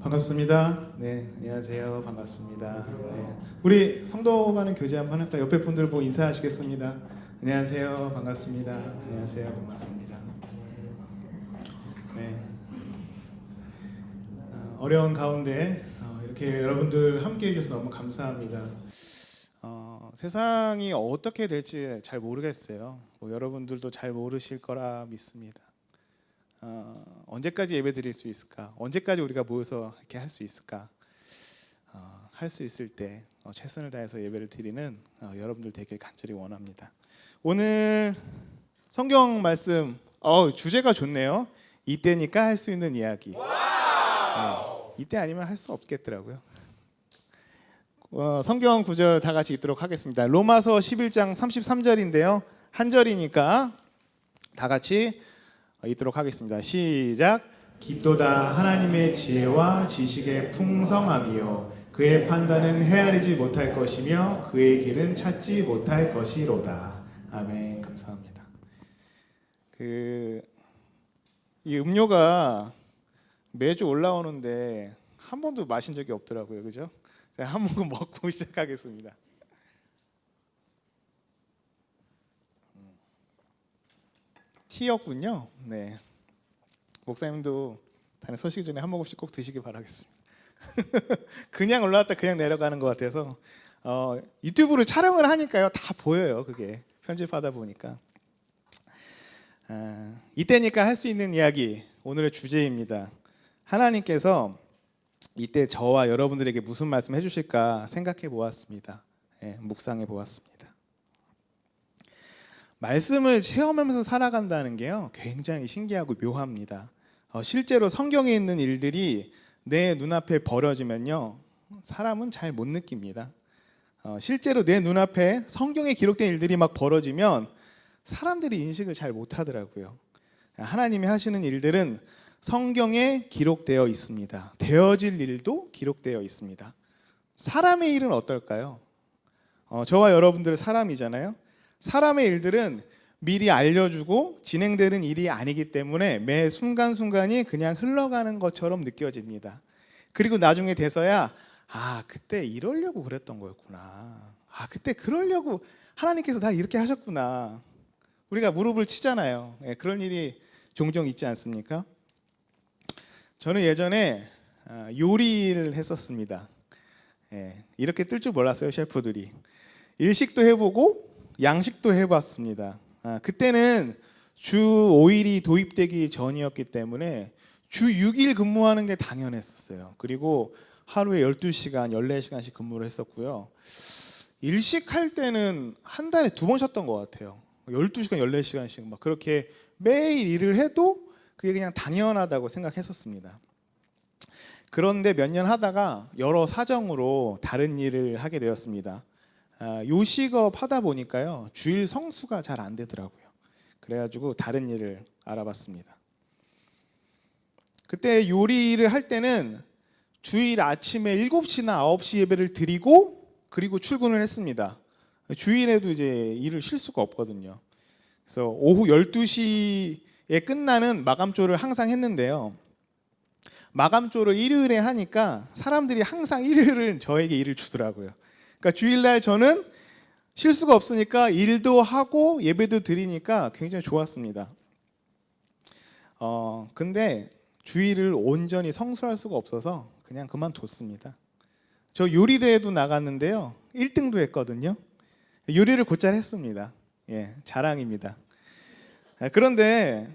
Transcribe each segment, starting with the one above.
반갑습니다. 네, 안녕하세요. 반갑습니다. 네, 우리 성도 간의 교제 한번 할까요? 옆에 분들 보고 인사하시겠습니다. 안녕하세요. 반갑습니다. 안녕하세요. 반갑습니다. 네, 어려운 가운데 이렇게 여러분들 함께 해주셔서 너무 감사합니다. 세상이 어떻게 될지 잘 모르겠어요. 여러분들도 잘 모르실 거라 믿습니다. 언제까지 예배 드릴 수 있을까? 언제까지 우리가 모여서 이렇게 할 수 있을까? 할 수 있을 때 최선을 다해서 예배를 드리는 여러분들 되길 간절히 원합니다. 오늘 성경 말씀 주제가 좋네요. 이때니까 할 수 있는 이야기. 이때 아니면 할 수 없겠더라고요. 성경 구절 다 같이 읽도록 하겠습니다. 로마서 11장 33절인데요. 한 절이니까 다 같이 읽도록 하겠습니다. 시작. 깊도다 하나님의 지혜와 지식의 풍성함이요 그의 판단은 헤아리지 못할 것이며 그의 길은 찾지 못할 것이로다. 아멘. 감사합니다. 이 음료가 매주 올라오는데 한 번도 마신 적이 없더라고요. 그죠? 한 모금 먹고 시작하겠습니다. 티였군요. 네. 목사님도 다른 서시기 전에 한 모금씩 꼭 드시기 바라겠습니다. 그냥 올라왔다 그냥 내려가는 것 같아서 유튜브로 촬영을 하니까요 다 보여요. 그게 편집하다 보니까 이때니까 할 수 있는 이야기 오늘의 주제입니다. 하나님께서 이때 저와 여러분들에게 무슨 말씀 해주실까 생각해 보았습니다. 묵상해 보았습니다. 말씀을 체험하면서 살아간다는 게요 굉장히 신기하고 묘합니다. 실제로 성경에 있는 일들이 내 눈앞에 벌어지면요 사람은 잘 못 느낍니다. 실제로 내 눈앞에 성경에 기록된 일들이 막 벌어지면 사람들이 인식을 잘 못하더라고요. 하나님이 하시는 일들은 성경에 기록되어 있습니다. 되어질 일도 기록되어 있습니다. 사람의 일은 어떨까요? 저와 여러분들 사람이잖아요. 사람의 일들은 미리 알려주고 진행되는 일이 아니기 때문에 매 순간순간이 그냥 흘러가는 것처럼 느껴집니다. 그리고 나중에 돼서야 그때 이러려고 그랬던 거였구나. 그때 그러려고 하나님께서 날 이렇게 하셨구나. 우리가 무릎을 치잖아요. 그런 일이 종종 있지 않습니까? 저는 예전에 요리를 했었습니다. 이렇게 뜰 줄 몰랐어요. 셰프들이. 일식도 해보고 양식도 해봤습니다. 그때는 주 5일이 도입되기 전이었기 때문에 주 6일 근무하는 게 당연했었어요. 그리고 하루에 12시간, 14시간씩 근무를 했었고요. 일식할 때는 한 달에 2번 쉬었던 것 같아요. 12시간, 14시간씩 막 그렇게 매일 일을 해도 그게 그냥 당연하다고 생각했었습니다. 그런데 몇 년 하다가 여러 사정으로 다른 일을 하게 되었습니다. 요식업 하다 보니까요 주일 성수가 잘 안 되더라고요. 그래가지고 다른 일을 알아봤습니다. 그때 요리를 할 때는 주일 아침에 7시나 9시 예배를 드리고 그리고 출근을 했습니다. 주일에도 이제 일을 쉴 수가 없거든요. 그래서 오후 12시에 끝나는 마감조를 항상 했는데요. 마감조를 일요일에 하니까 사람들이 항상 일요일은 저에게 일을 주더라고요. 그러니까 주일날 저는 쉴 수가 없으니까 일도 하고 예배도 드리니까 굉장히 좋았습니다. 근데 주일을 온전히 성수할 수가 없어서 그냥 그만뒀습니다. 저 요리대회도 나갔는데요 1등도 했거든요. 요리를 곧잘 했습니다. 자랑입니다. 그런데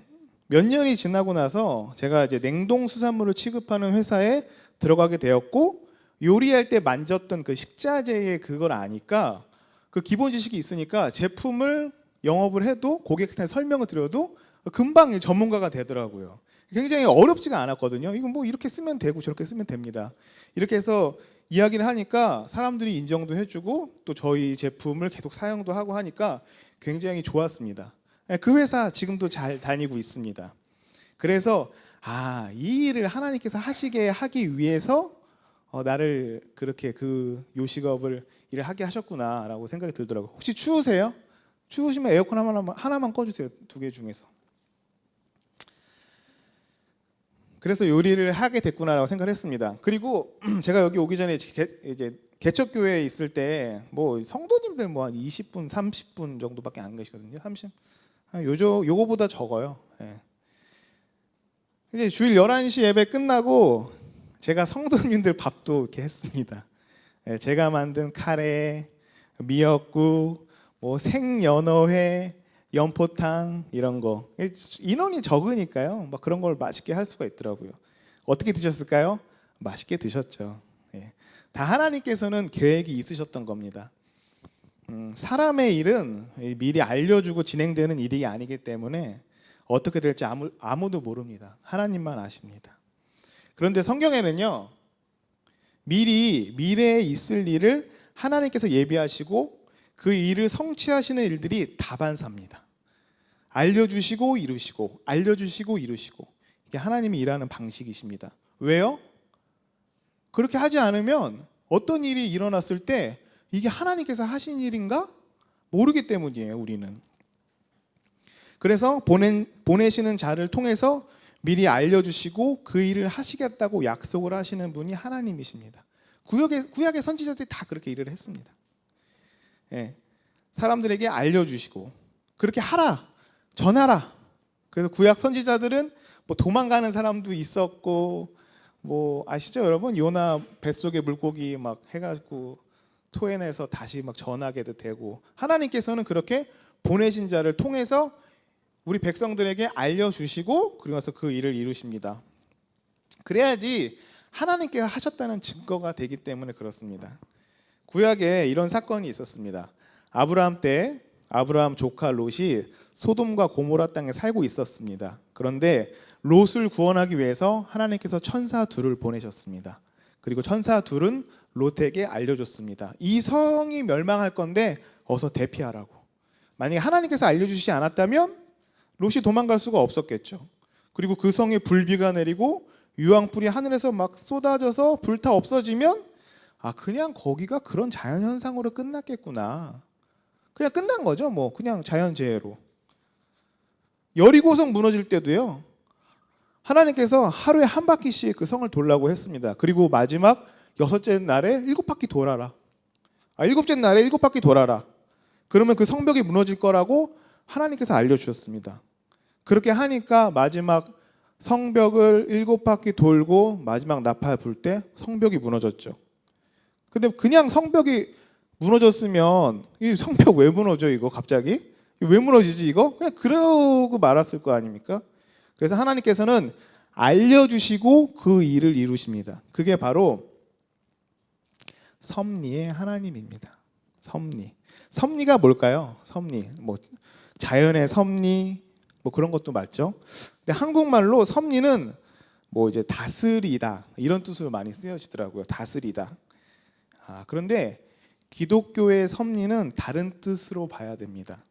몇 년이 지나고 나서 제가 이제 냉동 수산물을 취급하는 회사에 들어가게 되었고 요리할 때 만졌던 그 식자재의 그걸 아니까 그 기본 지식이 있으니까 제품을 영업을 해도 고객한테 설명을 드려도 금방 전문가가 되더라고요. 굉장히 어렵지가 않았거든요. 이건 뭐 이렇게 쓰면 되고 저렇게 쓰면 됩니다. 이렇게 해서 이야기를 하니까 사람들이 인정도 해주고 또 저희 제품을 계속 사용도 하고 하니까 굉장히 좋았습니다. 그 회사 지금도 잘 다니고 있습니다. 그래서 이 일을 하나님께서 하기 위해서 나를 그렇게 그 요식업을 일을 하게 하셨구나라고 생각이 들더라고요. 혹시 추우세요? 추우시면 에어컨 하나만 꺼주세요. 2개 중에서. 그래서 요리를 하게 됐구나라고 생각을 했습니다. 그리고 제가 여기 오기 전에 이제 개척교회에 있을 때 뭐 성도님들 뭐 한 20분, 30분 정도밖에 안 계시거든요. 30. 요거보다 적어요. 예. 이제 주일 11시 예배 끝나고 제가 성도님들 밥도 이렇게 했습니다. 예, 제가 만든 카레, 미역국, 뭐 생연어회, 연포탕 이런 거. 인원이 적으니까요. 막 그런 걸 맛있게 할 수가 있더라고요. 어떻게 드셨을까요? 맛있게 드셨죠. 예. 다 하나님께서는 계획이 있으셨던 겁니다. 사람의 일은 미리 알려주고 진행되는 일이 아니기 때문에 어떻게 될지 아무도 모릅니다. 하나님만 아십니다. 그런데 성경에는요, 미리 미래에 있을 일을 하나님께서 예비하시고 그 일을 성취하시는 일들이 다반사입니다. 알려주시고 이루시고, 알려주시고 이루시고, 이게 하나님이 일하는 방식이십니다. 왜요? 그렇게 하지 않으면 어떤 일이 일어났을 때 이게 하나님께서 하신 일인가? 모르기 때문이에요, 우리는. 그래서 보내시는 자를 통해서 미리 알려주시고 그 일을 하시겠다고 약속을 하시는 분이 하나님이십니다. 구약의 선지자들이 다 그렇게 일을 했습니다. 예, 사람들에게 알려주시고 그렇게 하라, 전하라. 그래서 구약 선지자들은 뭐 도망가는 사람도 있었고, 뭐 아시죠 여러분? 요나 뱃속에 물고기 막 해가지고 토해내서 다시 막 전하게도 되고, 하나님께서는 그렇게 보내신 자를 통해서 우리 백성들에게 알려주시고 그리고 나서 그 일을 이루십니다. 그래야지 하나님께서 하셨다는 증거가 되기 때문에 그렇습니다. 구약에 이런 사건이 있었습니다. 아브라함 때 아브라함 조카 롯이 소돔과 고모라 땅에 살고 있었습니다. 그런데 롯을 구원하기 위해서 하나님께서 천사 둘을 보내셨습니다. 그리고 천사 둘은 롯에게 알려줬습니다. 이 성이 멸망할 건데 어서 대피하라고. 만약에 하나님께서 알려주시지 않았다면 롯이 도망갈 수가 없었겠죠. 그리고 그 성에 불비가 내리고 유황불이 하늘에서 막 쏟아져서 불타 없어지면 그냥 거기가 그런 자연현상으로 끝났겠구나. 그냥 끝난 거죠. 뭐 그냥 자연재해로. 여리고성 무너질 때도요, 하나님께서 하루에 한 바퀴씩 그 성을 돌라고 했습니다. 그리고 마지막 6째 날에 7바퀴 돌아라. 7째 날에 7바퀴 돌아라. 그러면 그 성벽이 무너질 거라고 하나님께서 알려주셨습니다. 그렇게 하니까 마지막 성벽을 7바퀴 돌고 마지막 나팔 불 때 성벽이 무너졌죠. 근데 그냥 성벽이 무너졌으면 이 성벽 왜 무너져 이거 갑자기? 왜 무너지지 이거? 그냥 그러고 말았을 거 아닙니까? 그래서 하나님께서는 알려주시고 그 일을 이루십니다. 그게 바로 섭리의 하나님입니다. 섭리. 섭리가 뭘까요? 섭리. 뭐 자연의 섭리 뭐 그런 것도 맞죠. 근데 한국말로 섭리는 뭐 이제 다스리다 이런 뜻으로 많이 쓰여지더라고요. 다스리다. 그런데 기독교의 섭리는 다른 뜻으로 봐야 됩니다.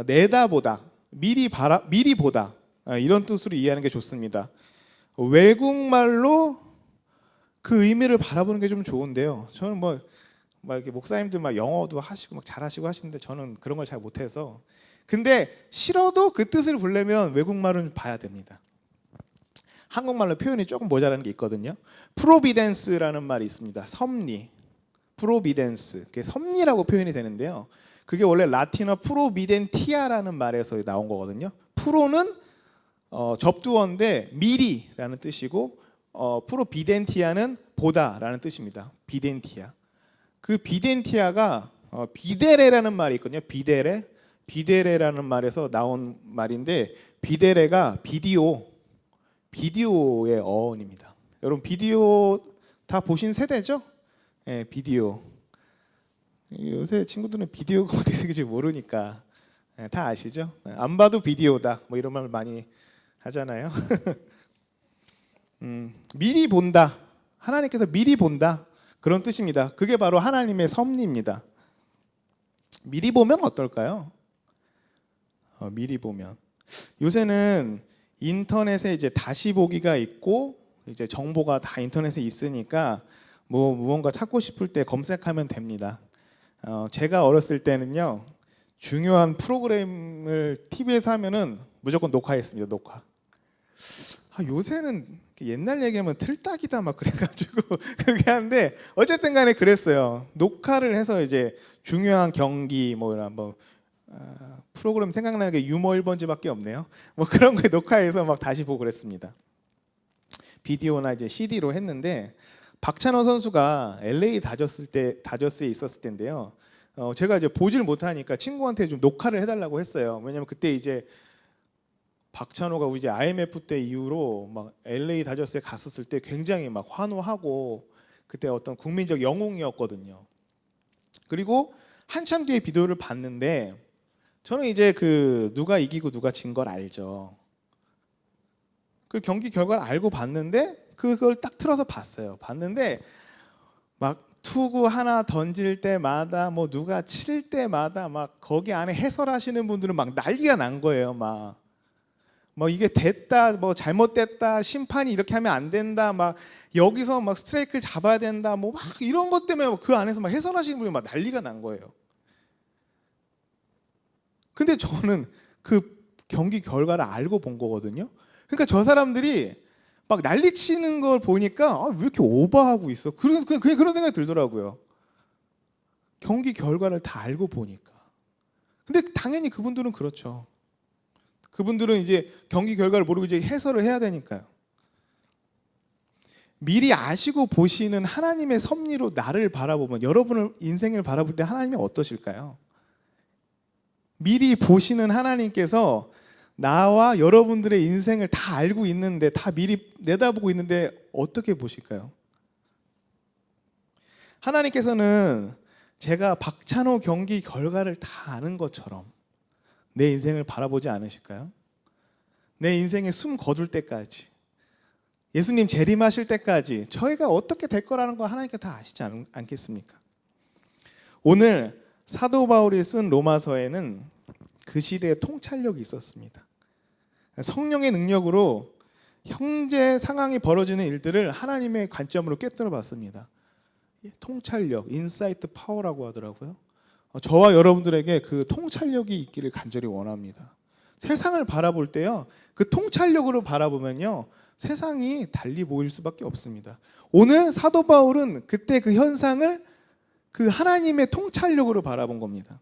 내다보다, 미리 보다 이런 뜻으로 이해하는 게 좋습니다. 외국말로 그 의미를 바라보는 게 좀 좋은데요. 저는 막 이렇게 목사님들 막 영어도 하시고 막 잘하시고 하시는데 저는 그런 걸 잘 못해서. 근데 싫어도 그 뜻을 보려면 외국말은 봐야 됩니다. 한국말로 표현이 조금 모자라는 게 있거든요. 프로비덴스라는 말이 있습니다. 섭리, 프로비덴스, 그게 섭리라고 표현이 되는데요. 그게 원래 라틴어 프로비덴티아라는 말에서 나온 거거든요. 프로는 접두어인데 미리라는 뜻이고, 프로비덴티아는 보다라는 뜻입니다. 비덴티아. 그 비덴티아가 비데레라는 말이 있거든요. 비데레라는 말에서 나온 말인데, 비데레가 비디오의 어원입니다. 여러분 비디오 다 보신 세대죠? 네, 비디오. 요새 친구들은 비디오가 어떻게 생길지 모르니까 다 아시죠? 안 봐도 비디오다 뭐 이런 말 많이 하잖아요. 미리 본다. 하나님께서 미리 본다. 그런 뜻입니다. 그게 바로 하나님의 섭리입니다. 미리 보면 어떨까요? 미리 보면 요새는 인터넷에 이제 다시 보기가 있고 이제 정보가 다 인터넷에 있으니까 뭐 무언가 찾고 싶을 때 검색하면 됩니다. 제가 어렸을 때는요, 중요한 프로그램을 TV에서 하면은 무조건 녹화했습니다. 녹화. 요새는 옛날 얘기하면 틀딱이다 막 그래가지고 그렇게 하는데 어쨌든 간에 그랬어요. 녹화를 해서 이제 중요한 경기 뭐 프로그램 생각나는 게 유머 1번지밖에 없네요. 뭐 그런 거에 녹화해서 막 다시 보고 그랬습니다. 비디오나 이제 CD로 했는데 박찬호 선수가 LA 다저스에 있었을 때인데요. 제가 이제 보질 못하니까 친구한테 좀 녹화를 해달라고 했어요. 왜냐면 그때 이제 박찬호가 이제 IMF 때 이후로 막 LA 다저스에 갔었을 때 굉장히 막 환호하고 그때 어떤 국민적 영웅이었거든요. 그리고 한참 뒤에 비디오를 봤는데 저는 이제 그 누가 이기고 누가 진 걸 알죠. 그 경기 결과를 알고 봤는데 그걸 딱 틀어서 봤어요. 봤는데 막 투구 하나 던질 때마다 뭐 누가 칠 때마다 막 거기 안에 해설하시는 분들은 막 난리가 난 거예요. 막 뭐 이게 됐다, 뭐 잘못됐다, 심판이 이렇게 하면 안 된다, 막 여기서 막 스트라이크를 잡아야 된다, 뭐 막 이런 것 때문에 그 안에서 막 해설하시는 분이 막 난리가 난 거예요. 근데 저는 그 경기 결과를 알고 본 거거든요. 그러니까 저 사람들이 막 난리치는 걸 보니까 왜 이렇게 오버하고 있어? 그래서 그냥 그런 생각이 들더라고요. 경기 결과를 다 알고 보니까. 근데 당연히 그분들은 그렇죠. 그분들은 이제 경기 결과를 모르고 이제 해설을 해야 되니까요. 미리 아시고 보시는 하나님의 섭리로 나를 바라보면 여러분의 인생을 바라볼 때 하나님이 어떠실까요? 미리 보시는 하나님께서 나와 여러분들의 인생을 다 알고 있는데 다 미리 내다보고 있는데 어떻게 보실까요? 하나님께서는 제가 박찬호 경기 결과를 다 아는 것처럼 내 인생을 바라보지 않으실까요? 내 인생에 숨 거둘 때까지 예수님 재림하실 때까지 저희가 어떻게 될 거라는 거 하나님께 다 아시지 않겠습니까? 오늘 사도 바울이 쓴 로마서에는 그 시대에 통찰력이 있었습니다. 성령의 능력으로 형제 상황이 벌어지는 일들을 하나님의 관점으로 꿰뚫어 봤습니다. 통찰력, 인사이트 파워라고 하더라고요. 저와 여러분들에게 그 통찰력이 있기를 간절히 원합니다. 세상을 바라볼 때요, 그 통찰력으로 바라보면요, 세상이 달리 보일 수밖에 없습니다. 오늘 사도 바울은 그때 그 현상을 그 하나님의 통찰력으로 바라본 겁니다.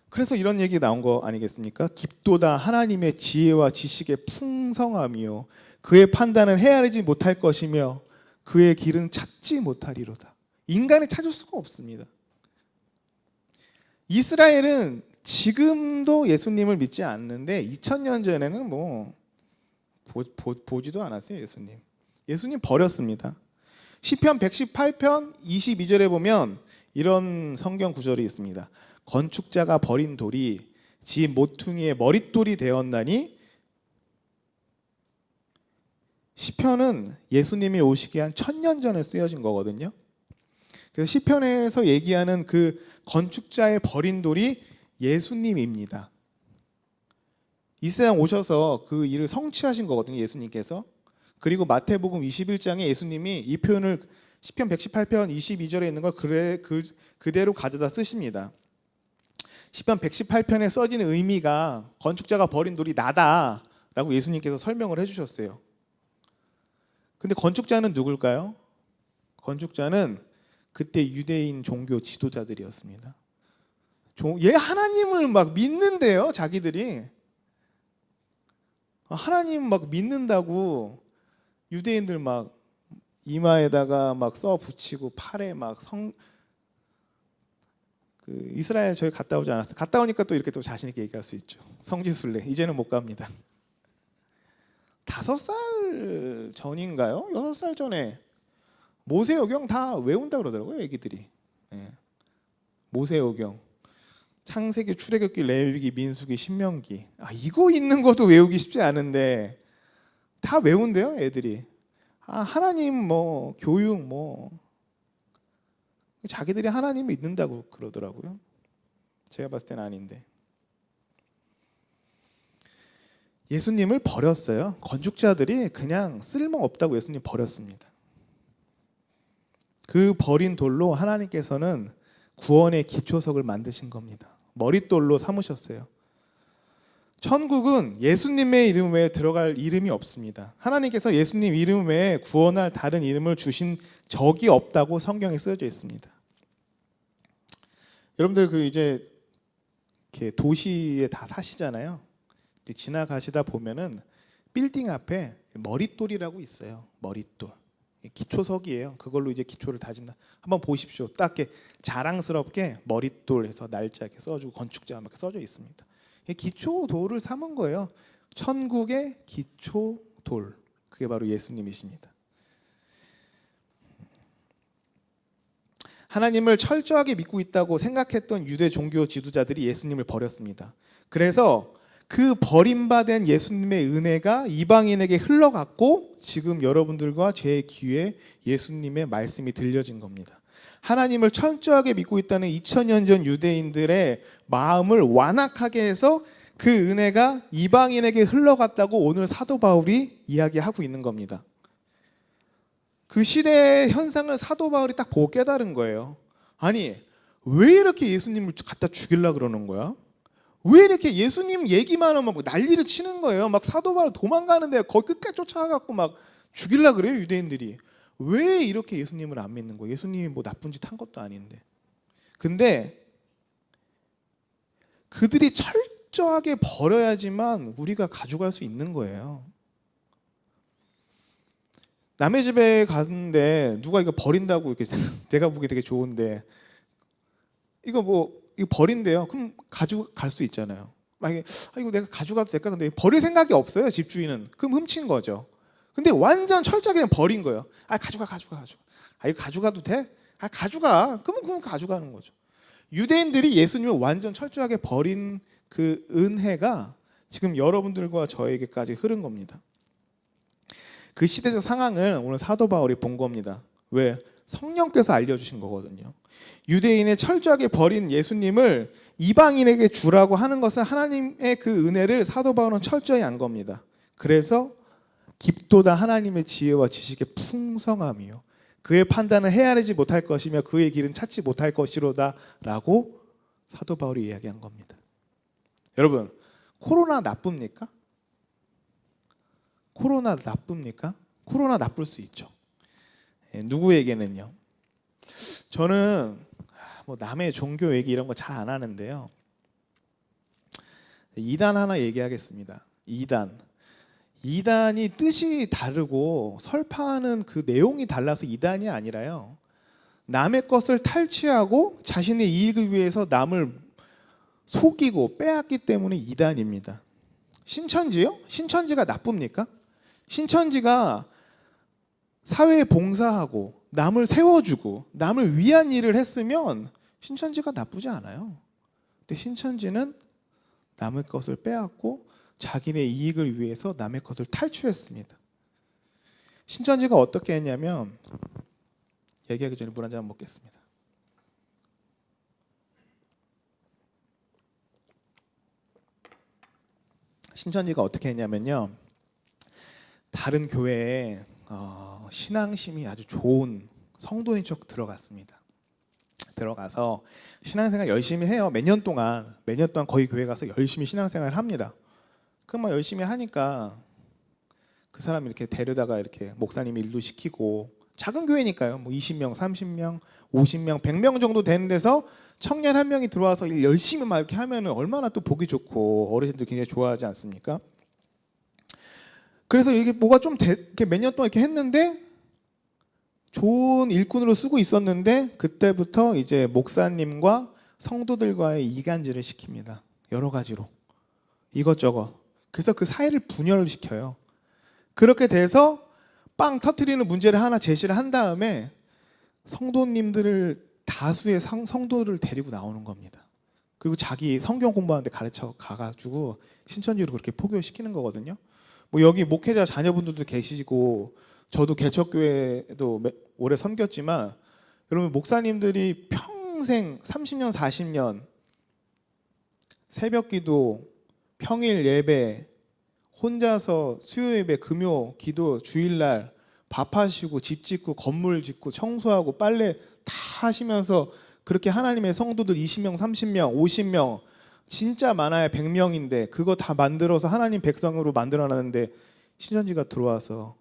그래서 이런 얘기 나온 거 아니겠습니까? 깊도다 하나님의 지혜와 지식의 풍성함이요, 그의 판단은 헤아리지 못할 것이며 그의 길은 찾지 못하리로다. 인간이 찾을 수가 없습니다. 이스라엘은 지금도 예수님을 믿지 않는데 2000년 전에는 뭐 보지도 않았어요. 예수님 버렸습니다. 시편 118편 22절에 보면 이런 성경 구절이 있습니다. 건축자가 버린 돌이 집 모퉁이의 머릿돌이 되었나니. 시편은 예수님이 오시기 한 1000년 전에 쓰여진 거거든요. 그래서 시편에서 얘기하는 그 건축자의 버린 돌이 예수님입니다. 이 세상 오셔서 그 일을 성취하신 거거든요, 예수님께서. 그리고 마태복음 21장에 예수님이 이 표현을 시편 118편 22절에 있는 걸 그대로 가져다 쓰십니다. 시편 118편에 써진 의미가 건축자가 버린 돌이 나다라고 예수님께서 설명을 해주셨어요. 근데 건축자는 누굴까요? 건축자는 그때 유대인 종교 지도자들이었습니다. 하나님을 막 믿는데요, 자기들이. 하나님 막 믿는다고 유대인들 막 이마에다가 막 써 붙이고 팔에 막 이스라엘 저희 갔다 오지 않았어요. 갔다 오니까 또 이렇게 또 자신 있게 얘기할 수 있죠. 성지순례 이제는 못 갑니다. 5살 전인가요? 6살 전에 모세오경 다 외운다 그러더라고요, 애기들이. 네. 모세오경, 창세기, 출애굽기, 레위기, 민수기, 신명기. 이거 있는 것도 외우기 쉽지 않은데 다 외운대요, 애들이. 하나님 뭐 교육 뭐 자기들이 하나님 믿는다고 그러더라고요. 제가 봤을 때는 아닌데. 예수님을 버렸어요. 건축자들이 그냥 쓸모없다고 예수님 버렸습니다. 그 버린 돌로 하나님께서는 구원의 기초석을 만드신 겁니다. 머릿돌로 삼으셨어요. 천국은 예수님의 이름 외에 들어갈 이름이 없습니다. 하나님께서 예수님 이름 외에 구원할 다른 이름을 주신 적이 없다고 성경에 쓰여져 있습니다. 여러분들 이제 이렇게 도시에 다 사시잖아요. 이제 지나가시다 보면은 빌딩 앞에 머릿돌이라고 있어요. 머릿돌. 기초석이에요. 그걸로 이제 기초를 다진다. 한번 보십시오. 딱 이렇게 자랑스럽게 머릿돌해서 날짜 이렇게 써주고 건축자가 이렇게 써져 있습니다. 기초돌을 삼은 거예요. 천국의 기초돌. 그게 바로 예수님이십니다. 하나님을 철저하게 믿고 있다고 생각했던 유대 종교 지도자들이 예수님을 버렸습니다. 그래서 그 버림받은 예수님의 은혜가 이방인에게 흘러갔고 지금 여러분들과 제 귀에 예수님의 말씀이 들려진 겁니다. 하나님을 철저하게 믿고 있다는 2000년 전 유대인들의 마음을 완악하게 해서 그 은혜가 이방인에게 흘러갔다고 오늘 사도 바울이 이야기하고 있는 겁니다. 그 시대의 현상을 사도 바울이 딱 보고 깨달은 거예요. 아니, 왜 이렇게 예수님을 갖다 죽이려고 그러는 거야? 왜 이렇게 예수님 얘기만 하면 막 난리를 치는 거예요. 막 사도 바울 도망가는데 거기 끝까지 쫓아가고 막 죽이려고 그래요, 유대인들이. 왜 이렇게 예수님을 안 믿는 거예요? 예수님이 뭐 나쁜 짓 한 것도 아닌데. 근데 그들이 철저하게 버려야지만 우리가 가져갈 수 있는 거예요. 남의 집에 갔는데 누가 이거 버린다고 이렇게 내가 보기 되게 좋은데 이거 버린대요. 그럼 가져갈 수 있잖아요. 만약에 이거 내가 가져가도 될까? 근데 버릴 생각이 없어요, 집주인은. 그럼 훔친 거죠. 근데 완전 철저하게 그냥 버린 거예요. 가져가. 이거 가져가도 돼? 가져가. 그러면 가져가는 거죠. 유대인들이 예수님을 완전 철저하게 버린 그 은혜가 지금 여러분들과 저에게까지 흐른 겁니다. 그 시대적 상황을 오늘 사도 바울이 본 겁니다. 왜? 성령께서 알려주신 거거든요. 유대인의 철저하게 버린 예수님을 이방인에게 주라고 하는 것은 하나님의 그 은혜를 사도 바울은 철저히 안 겁니다. 그래서 깊도다 하나님의 지혜와 지식의 풍성함이요, 그의 판단은 헤아리지 못할 것이며 그의 길은 찾지 못할 것이로다 라고 사도 바울이 이야기한 겁니다. 여러분, 코로나 나쁩니까? 코로나 나쁩니까? 코로나 나쁠 수 있죠. 누구에게는요. 저는 뭐 남의 종교 얘기 이런 거 잘 안 하는데요. 이단 하나 얘기하겠습니다. 이단이 뜻이 다르고 설파하는 그 내용이 달라서 이단이 아니라요, 남의 것을 탈취하고 자신의 이익을 위해서 남을 속이고 빼앗기 때문에 이단입니다. 신천지요? 신천지가 나쁩니까? 신천지가 사회에 봉사하고 남을 세워주고 남을 위한 일을 했으면 신천지가 나쁘지 않아요. 근데 신천지는 남의 것을 빼앗고 자기네 이익을 위해서 남의 것을 탈취했습니다. 신천지가 어떻게 했냐면, 얘기하기 전에 물 한 잔 먹겠습니다. 신천지가 어떻게 했냐면요, 다른 교회에 신앙심이 아주 좋은 성도인 척 들어갔습니다. 들어가서 신앙생활 열심히 해요. 몇 년 동안 거기 교회 가서 열심히 신앙생활을 합니다. 그럼 막 열심히 하니까 그 사람 이렇게 데려다가 이렇게 목사님이 일도 시키고, 작은 교회니까요, 뭐 20명, 30명, 50명, 100명 정도 되는 데서 청년 한 명이 들어와서 일 열심히 막 이렇게 하면은 얼마나 또 보기 좋고 어르신들 굉장히 좋아하지 않습니까? 그래서 이게 뭐가 좀 이렇게 몇 년 동안 이렇게 했는데 좋은 일꾼으로 쓰고 있었는데, 그때부터 이제 목사님과 성도들과의 이간질을 시킵니다. 여러 가지로 이것저것. 그래서 그 사이를 분열을 시켜요. 그렇게 돼서 빵 터트리는 문제를 하나 제시를 한 다음에 성도님들을, 다수의 성도를 데리고 나오는 겁니다. 그리고 자기 성경 공부하는데 가르쳐 가가지고 신천지로 그렇게 포교시키는 거거든요. 뭐 여기 목회자 자녀분들도 계시고 저도 개척교회도 오래 섬겼지만, 여러분 목사님들이 평생 30년 40년 새벽기도, 평일 예배, 혼자서 수요 예배, 금요 기도, 주일날 밥하시고 집 짓고 건물 짓고 청소하고 빨래 다 하시면서 그렇게 하나님의 성도들 20명, 30명, 50명 진짜 많아야 100명인데 그거 다 만들어서 하나님 백성으로 만들어놨는데 신천지가 들어와서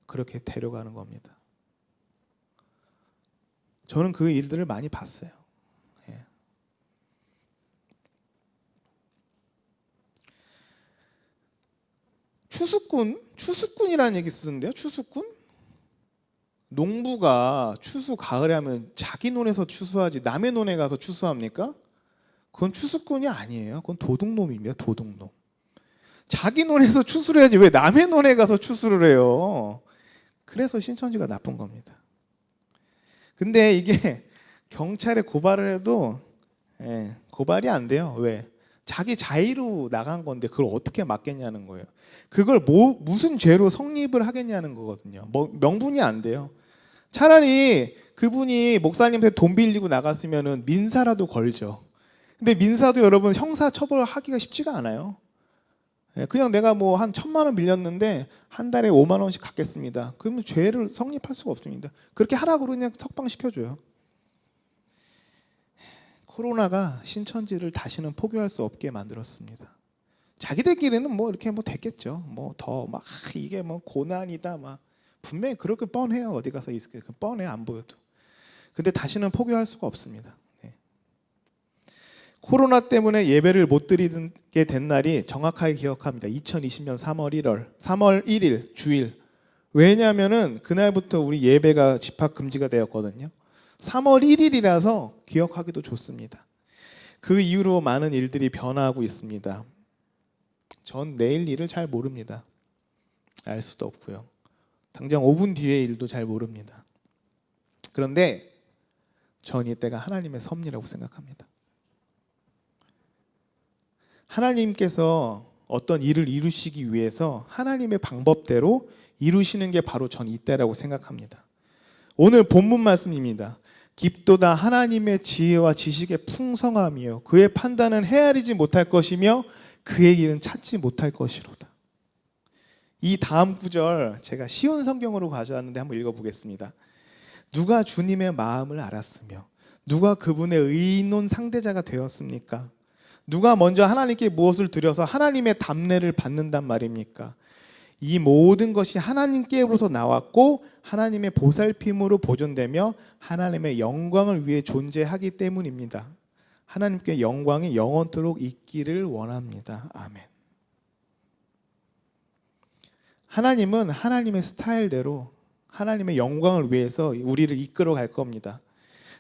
그렇게 데려가는 겁니다. 저는 그 일들을 많이 봤어요. 예. 추수꾼이라는 얘기 쓰는데요. 추수꾼? 농부가 추수 가을에 하면 자기 논에서 추수하지 남의 논에 가서 추수합니까? 그건 추수꾼이 아니에요. 그건 도둑놈입니다. 도둑놈. 자기 논에서 추수를 해야지 왜 남의 논에 가서 추수를 해요? 그래서 신천지가 나쁜 겁니다. 근데 이게 경찰에 고발을 해도 고발이 안 돼요. 왜? 자기 자의로 나간 건데 그걸 어떻게 막겠냐는 거예요. 그걸 무슨 죄로 성립을 하겠냐는 거거든요. 명분이 안 돼요. 차라리 그분이 목사님한테 돈 빌리고 나갔으면은 민사라도 걸죠. 근데 민사도 여러분 형사 처벌하기가 쉽지가 않아요. 그냥 내가 뭐 한 1,000만 원 빌렸는데 한 달에 5만 원씩 갚겠습니다. 그러면 죄를 성립할 수가 없습니다. 그렇게 하라고 그냥 석방시켜줘요. 코로나가 신천지를 다시는 포교할 수 없게 만들었습니다. 자기들끼리는 뭐 이렇게 뭐 됐겠죠. 뭐 더 막 이게 뭐 고난이다 막 분명히 그렇게 뻔해요. 어디 가서 있을 게 뻔해 안 보여도. 근데 다시는 포교할 수가 없습니다. 코로나 때문에 예배를 못 드리게 된 날이 정확하게 기억합니다. 2020년 3월 1일 주일. 왜냐하면은 그날부터 우리 예배가 집합 금지가 되었거든요. 3월 1일이라서 기억하기도 좋습니다. 그 이후로 많은 일들이 변화하고 있습니다. 전 내일 일을 잘 모릅니다. 알 수도 없고요. 당장 5분 뒤의 일도 잘 모릅니다. 그런데 전 이때가 하나님의 섭리라고 생각합니다. 하나님께서 어떤 일을 이루시기 위해서 하나님의 방법대로 이루시는 게 바로 전 이때라고 생각합니다. 오늘 본문 말씀입니다. 깊도다 하나님의 지혜와 지식의 풍성함이요 그의 판단은 헤아리지 못할 것이며 그의 길은 찾지 못할 것이로다. 이 다음 구절 제가 쉬운 성경으로 가져왔는데 한번 읽어보겠습니다. 누가 주님의 마음을 알았으며 누가 그분의 의논 상대자가 되었습니까? 누가 먼저 하나님께 무엇을 드려서 하나님의 답례를 받는단 말입니까? 이 모든 것이 하나님께로부터 나왔고 하나님의 보살핌으로 보존되며 하나님의 영광을 위해 존재하기 때문입니다. 하나님께 영광이 영원토록 있기를 원합니다. 아멘. 하나님은 하나님의 스타일대로 하나님의 영광을 위해서 우리를 이끌어 갈 겁니다.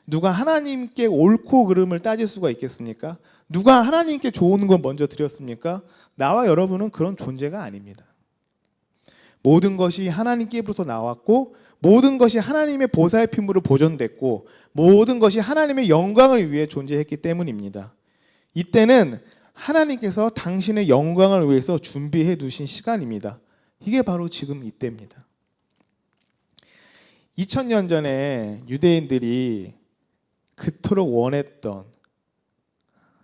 누가 하나님께 옳고 그름을 따질 수가 있겠습니까? 누가 하나님께 좋은 걸 먼저 드렸습니까? 나와 여러분은 그런 존재가 아닙니다. 모든 것이 하나님께로부터 나왔고 모든 것이 하나님의 보살핌으로 보존됐고 모든 것이 하나님의 영광을 위해 존재했기 때문입니다. 이때는 하나님께서 당신의 영광을 위해서 준비해 두신 시간입니다. 이게 바로 지금 이때입니다. 2000년 전에 유대인들이 그토록 원했던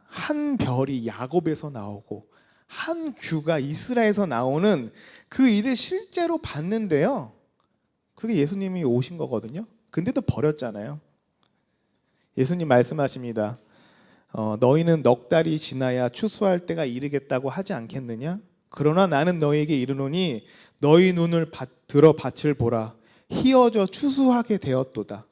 한 별이 야곱에서 나오고 한 규가 이스라엘에서 나오는 그 일을 실제로 봤는데요. 그게 예수님이 오신 거거든요. 근데도 버렸잖아요. 예수님 말씀하십니다. 너희는 넉 달이 지나야 추수할 때가 이르겠다고 하지 않겠느냐? 그러나 나는 너희에게 이르노니 너희 눈을 들어 밭을 보라. 희어져 추수하게 되었도다.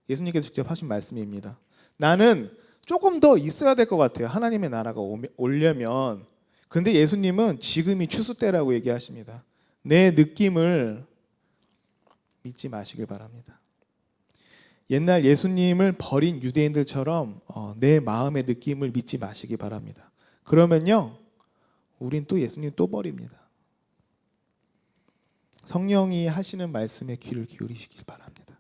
예수님께서 직접 하신 말씀입니다. 나는 조금 더 있어야 될 것 같아요. 하나님의 나라가 오려면. 근데 예수님은 지금이 추수 때라고 얘기하십니다. 내 느낌을 믿지 마시길 바랍니다. 옛날 예수님을 버린 유대인들처럼 내 마음의 느낌을 믿지 마시기 바랍니다. 그러면요, 우린 또 예수님 또 버립니다. 성령이 하시는 말씀에 귀를 기울이시길 바랍니다.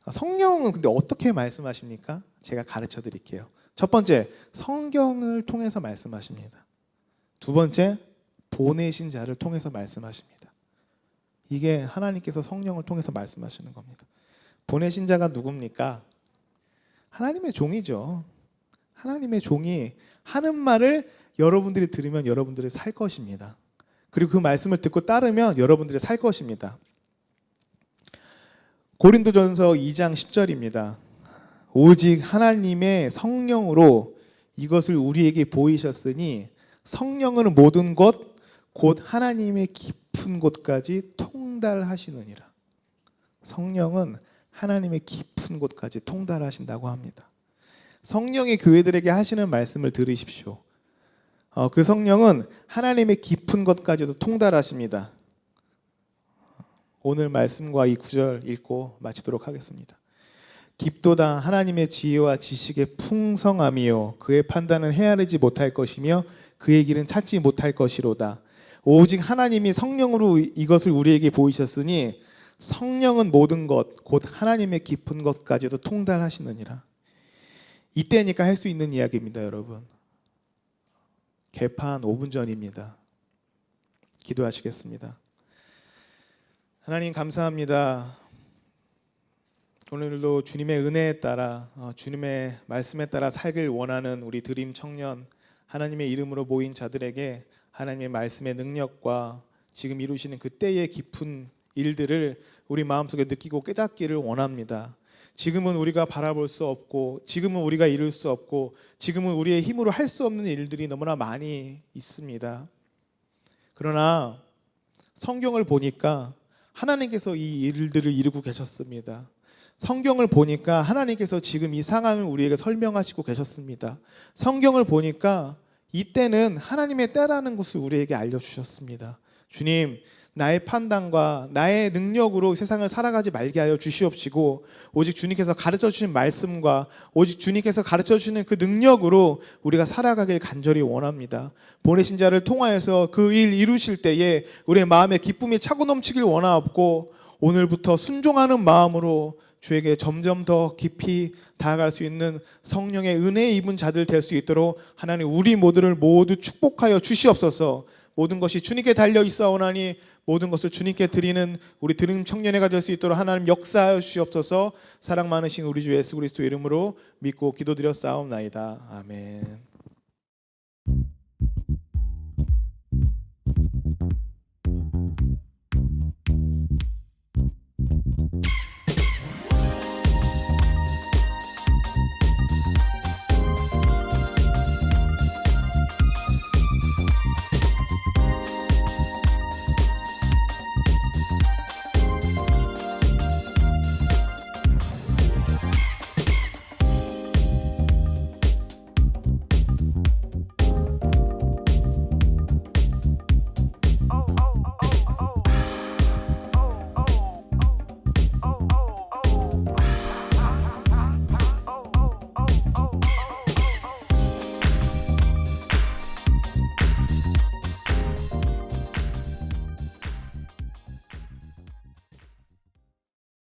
성령은 근데 어떻게 말씀하십니까? 제가 가르쳐 드릴게요. 첫 번째, 성경을 통해서 말씀하십니다. 두 번째, 보내신 자를 통해서 말씀하십니다. 이게 하나님께서 성령을 통해서 말씀하시는 겁니다. 보내신 자가 누굽니까? 하나님의 종이죠. 하나님의 종이 하는 말을 여러분들이 들으면 여러분들이 살 것입니다. 그리고 그 말씀을 듣고 따르면 여러분들이 살 것입니다. 고린도전서 2장 10절입니다. 오직 하나님의 성령으로 이것을 우리에게 보이셨으니 성령은 모든 것 곧 하나님의 깊은 곳까지 통달하시느니라. 성령은 하나님의 깊은 곳까지 통달하신다고 합니다. 성령이 교회들에게 하시는 말씀을 들으십시오. 그 성령은 하나님의 깊은 것까지도 통달하십니다. 오늘 말씀과 이 구절 읽고 마치도록 하겠습니다. 깊도다 하나님의 지혜와 지식의 풍성함이요 그의 판단은 헤아리지 못할 것이며 그의 길은 찾지 못할 것이로다. 오직 하나님이 성령으로 이것을 우리에게 보이셨으니 성령은 모든 것 곧 하나님의 깊은 것까지도 통달하시느니라. 이때니까 할 수 있는 이야기입니다, 여러분. 개판 5분 전입니다. 기도하시겠습니다. 하나님 감사합니다. 오늘도 주님의 은혜에 따라 주님의 말씀에 따라 살길 원하는 우리 드림 청년 하나님의 이름으로 모인 자들에게 하나님의 말씀의 능력과 지금 이루시는 그때의 깊은 일들을 우리 마음속에 느끼고 깨닫기를 원합니다. 지금은 우리가 바라볼 수 없고 지금은 우리가 이룰 수 없고 지금은 우리의 힘으로 할 수 없는 일들이 너무나 많이 있습니다. 그러나 성경을 보니까 하나님께서 이 일들을 이루고 계셨습니다. 성경을 보니까 하나님께서 지금 이 상황을 우리에게 설명하시고 계셨습니다. 성경을 보니까 이때는 하나님의 때라는 것을 우리에게 알려주셨습니다. 주님, 나의 판단과 나의 능력으로 세상을 살아가지 말게 하여 주시옵시고 오직 주님께서 가르쳐 주신 말씀과 오직 주님께서 가르쳐 주시는 그 능력으로 우리가 살아가길 간절히 원합니다. 보내신 자를 통하여서 그 일 이루실 때에 우리의 마음에 기쁨이 차고 넘치길 원하옵고 오늘부터 순종하는 마음으로 주에게 점점 더 깊이 다가갈 수 있는 성령의 은혜에 입은 자들 될 수 있도록 하나님 우리 모두를 모두 축복하여 주시옵소서. 모든 것이 주님께 달려 있사오나니 모든 것을 주님께 드리는 우리 드림 청년회가 될 수 있도록 하나님 역사하여 주시옵소서. 사랑 많으신 우리 주 예수 그리스도 이름으로 믿고 기도드렸사옵나이다. 아멘.